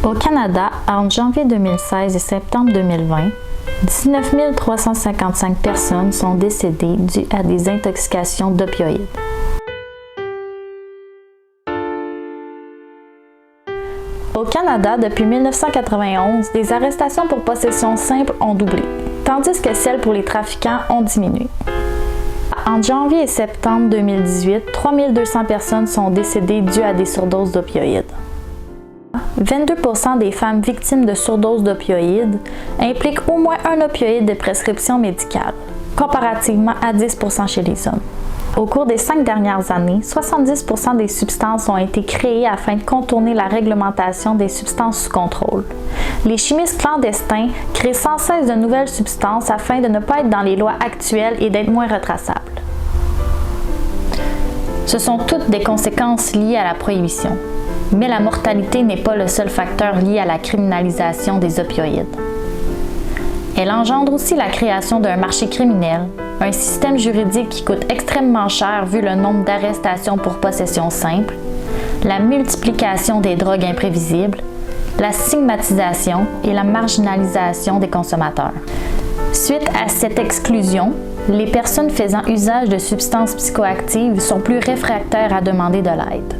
Au Canada, entre janvier 2016 et septembre 2020, 19 355 personnes sont décédées dues à des intoxications d'opioïdes. Au Canada, depuis 1991, les arrestations pour possession simple ont doublé, tandis que celles pour les trafiquants ont diminué. Entre janvier et septembre 2018, 3200 personnes sont décédées dues à des surdoses d'opioïdes. 22% des femmes victimes de surdoses d'opioïdes impliquent au moins un opioïde de prescription médicale, comparativement à 10% chez les hommes. Au cours des 5 dernières années, 70% des substances ont été créées afin de contourner la réglementation des substances sous contrôle. Les chimistes clandestins créent sans cesse de nouvelles substances afin de ne pas être dans les lois actuelles et d'être moins retraçables. Ce sont toutes des conséquences liées à la prohibition. Mais la mortalité n'est pas le seul facteur lié à la criminalisation des opioïdes. Elle engendre aussi la création d'un marché criminel, un système juridique qui coûte extrêmement cher vu le nombre d'arrestations pour possession simple, la multiplication des drogues imprévisibles, la stigmatisation et la marginalisation des consommateurs. Suite à cette exclusion, les personnes faisant usage de substances psychoactives sont plus réfractaires à demander de l'aide.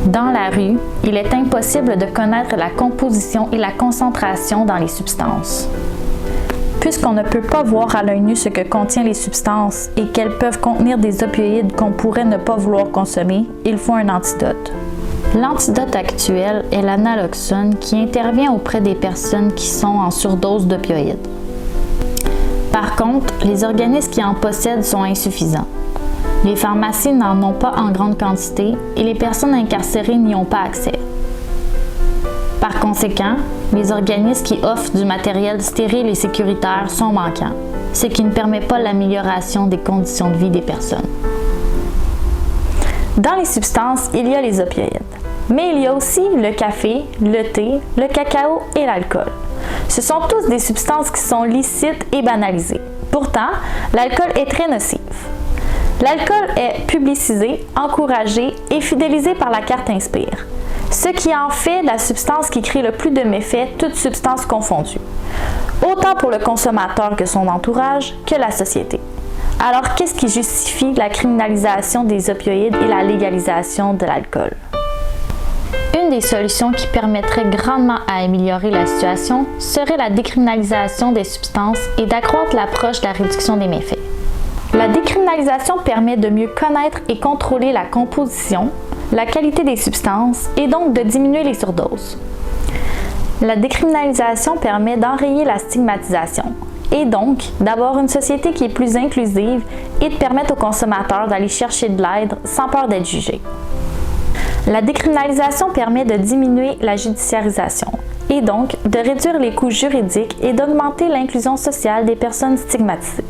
Dans la rue, il est impossible de connaître la composition et la concentration dans les substances. Puisqu'on ne peut pas voir à l'œil nu ce que contiennent les substances et qu'elles peuvent contenir des opioïdes qu'on pourrait ne pas vouloir consommer, il faut un antidote. L'antidote actuel est la naloxone qui intervient auprès des personnes qui sont en surdose d'opioïdes. Par contre, les organismes qui en possèdent sont insuffisants. Les pharmacies n'en ont pas en grande quantité et les personnes incarcérées n'y ont pas accès. Par conséquent, les organismes qui offrent du matériel stérile et sécuritaire sont manquants, ce qui ne permet pas l'amélioration des conditions de vie des personnes. Dans les substances, il y a les opioïdes, mais il y a aussi le café, le thé, le cacao et l'alcool. Ce sont tous des substances qui sont licites et banalisées. Pourtant, l'alcool est très nocif. L'alcool est publicisé, encouragé et fidélisé par la carte Inspire, ce qui en fait la substance qui crée le plus de méfaits, toutes substances confondues, autant pour le consommateur que son entourage, que la société. Alors, qu'est-ce qui justifie la criminalisation des opioïdes et la légalisation de l'alcool? Une des solutions qui permettrait grandement à améliorer la situation serait la décriminalisation des substances et d'accroître l'approche de la réduction des méfaits. La décriminalisation permet de mieux connaître et contrôler la composition, la qualité des substances et donc de diminuer les surdoses. La décriminalisation permet d'enrayer la stigmatisation et donc d'avoir une société qui est plus inclusive et de permettre aux consommateurs d'aller chercher de l'aide sans peur d'être jugés. La décriminalisation permet de diminuer la judiciarisation et donc de réduire les coûts juridiques et d'augmenter l'inclusion sociale des personnes stigmatisées.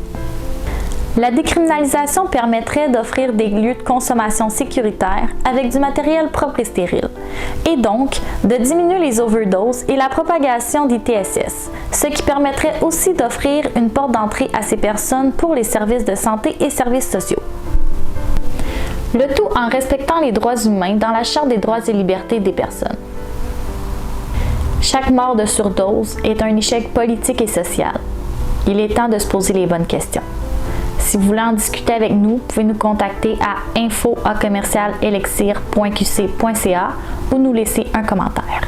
La décriminalisation permettrait d'offrir des lieux de consommation sécuritaires avec du matériel propre et stérile, et donc de diminuer les overdoses et la propagation d'ITSS, ce qui permettrait aussi d'offrir une porte d'entrée à ces personnes pour les services de santé et services sociaux. Le tout en respectant les droits humains dans la Charte des droits et libertés des personnes. Chaque mort de surdose est un échec politique et social. Il est temps de se poser les bonnes questions. Si vous voulez en discuter avec nous, vous pouvez nous contacter à info@commercialelixir.qc.ca ou nous laisser un commentaire.